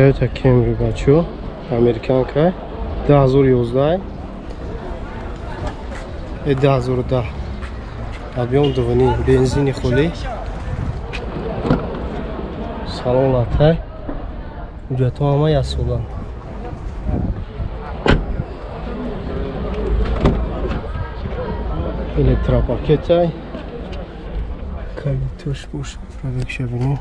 Toyota Camry бачо американка 2011 и 2010 объем 2.5 бензини хули салон латай ҳуҷҷатҳо ҳама ясулан электропакетай калитош боша пробегша бинем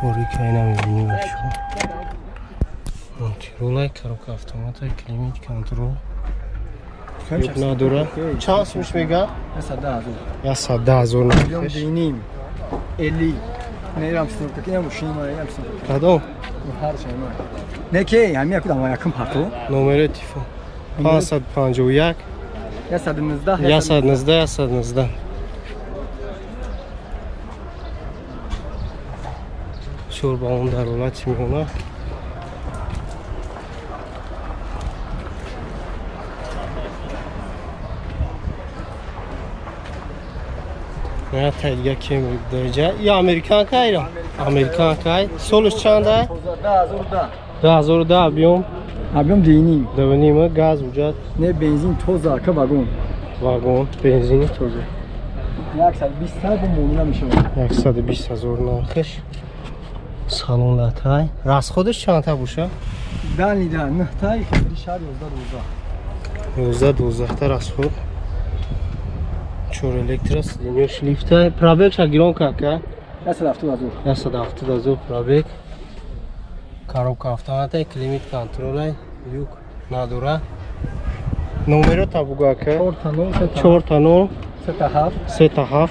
торикай намебинем бачаҳо антиролай коробка автомата климат контрол юк надора чанд сумш мега 110,000 диним эли нерам сумка ки машина маям сумка кадом ҳар шайма неке ҳами якудам якум пато номери телефон 551 119 шӯрба он дар ҳолати меона тай дига Camry дарҷа ё американкайро американкай солиш чанда 2010 объем диним 2.5 газ ҳуҷҷат не бензин тоза ка вагон бензини тоза 120 бомона мешавад 120,000 нархиш салон латай расходиш чанда боша далида нахтай шар 11 та расход 4 электро сиденё шлифта пробег шагирон кака 170,000 пробег коробка автомата климат контролай юк надора номеро табугака 4 37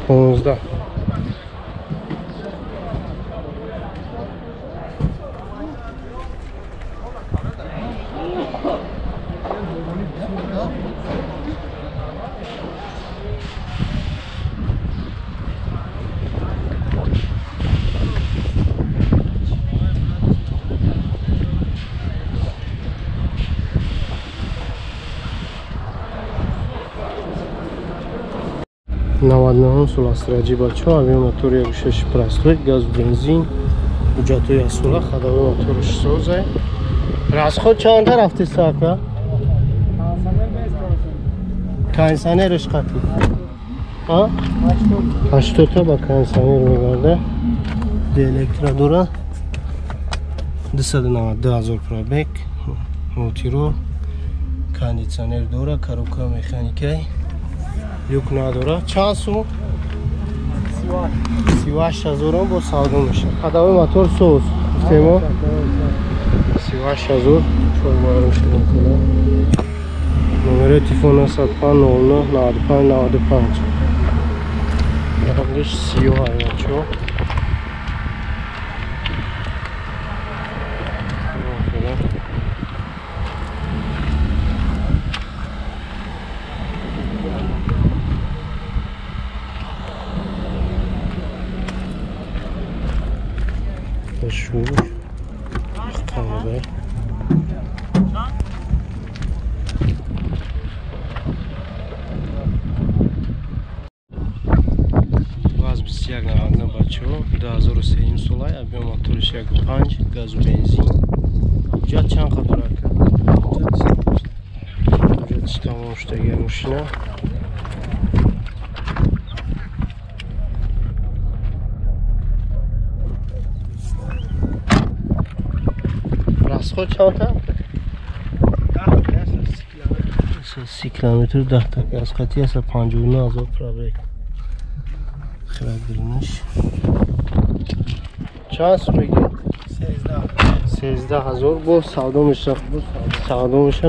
15 99 суластраҷи бачаҳо авиа мотори 1.6 простой газ бензин ҳуҷҷатҳои асула хадавои мотори соза расход чанда рафти сака кондисионериш қати 80 та ба кондисионер мегарда электро дора 292,000 пробег мотиро кондисионер дора коробка механикай юк надора чанд сум 38,000 бо савдо мешавад хадавои мотор соз гуфтемо 38,000 чорбоярон шуда кунам номери телефон 95 00 95 95 рангиш сиёҳ ҳайвачо شوش خانه باز 21 بچه‌ها 2003 سولای объем моториш 1.5 газ و бензин ҳуҷҷат чанд қадар кард ҳуҷҷатиш тамом шудаги машина расход чанда 30 километр 10 та газ қати 59,000 пробег хирадилниш чанд сум меги 13,000 бо савдо меша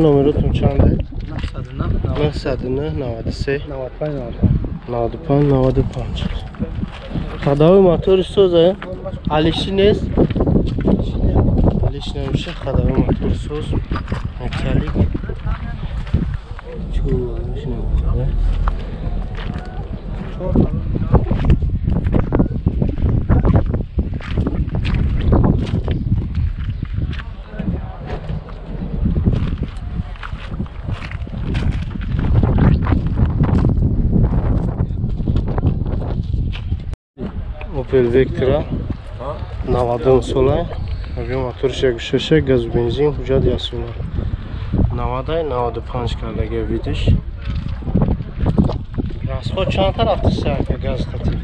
номеротун чанда 99 93 95 95 хадавои мотори соза алиши нест алиш намеша хадавои мотори соз мекалик Opel Vectra 90 sola. Avio motorش 1.6 gaz و benzin hujjat yasuna 90-95 kardaga vidish. Расход чанд та рафти сарка газ хати?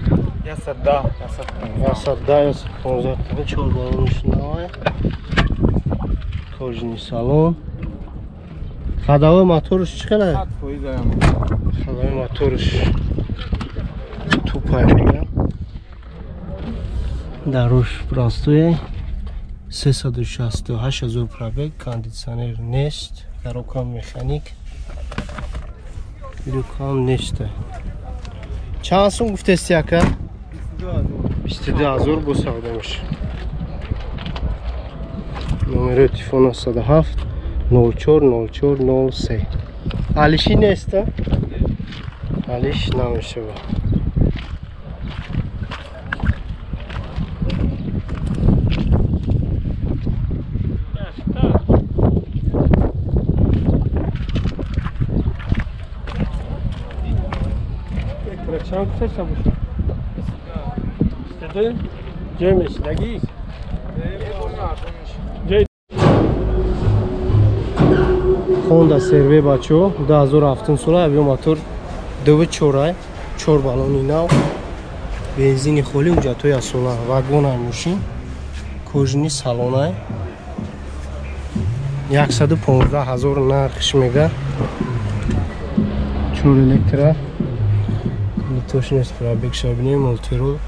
110-115 чор балониш навай. Кожни салон. Хадавои моториш чӣ қадар? Хадавои моториш тупай мегам. Дарош простое 368,000 пробег, кондиционер нест, коробка механик. Люкам нешта. Чанд сум гуфтести ака? 22,000 бу савдо меша. Номери телефона 107 04 04 03. Алиши нест? Алиш намешава. Чанд гуфтеста боша? 22? Ҷой мешидагӣ? Honda CR-V бачо 2007 сола авио мотор 2.4 4 балони нав бензини холӣ ҳуҷҷатҳои асола вагонай мошин кожини салонай 115,000 нархш мега 4 электра точность пробег шабинем мультирул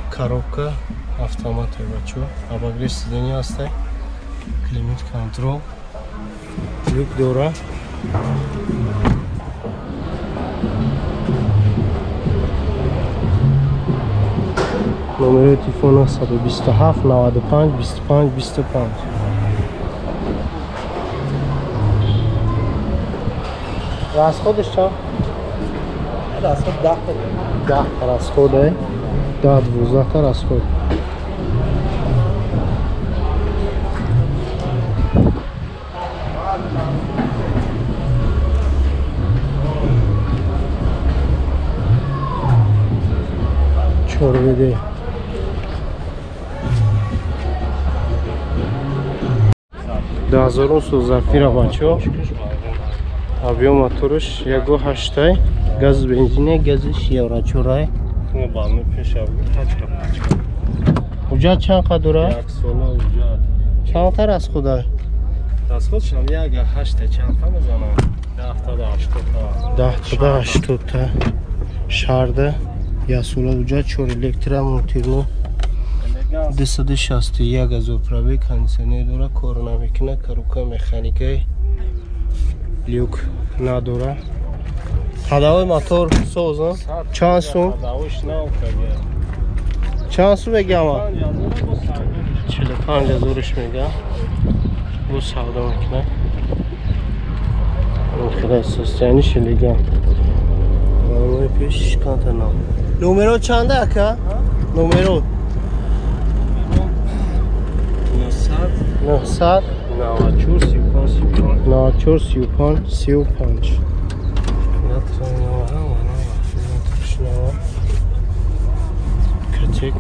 коробка автомат бачо обогрев сидения ҳастай климат контрол люк дора номери телефона 127 95 25 25. расходиш чанд? расход 10 расход 10-12 расход. чорведе 2000 сул зафира бачо авио моториш 1.8 газ бензине газиш еврочурай ҳуҷҷат чанд қадура? 1 сола ҳуҷҷат. Чанд та расхода? Расходшам 1.8 чанд та мезанам? 10 та 80 та. Шарда 1 сола ҳуҷҷат 4 электра мултирно 261,000 пробег, кондиционер дора, кор намекунад, коробка механикаи люк надора. Ҳадавои мотор соза чанд сум? Чанд сум мегам? 45,000 мегам. Бу савдо мекунад. Худо состояниш легам. Номери пеш канта нам. Номеро чанда ака? Номеро 900 94 35. Kritik.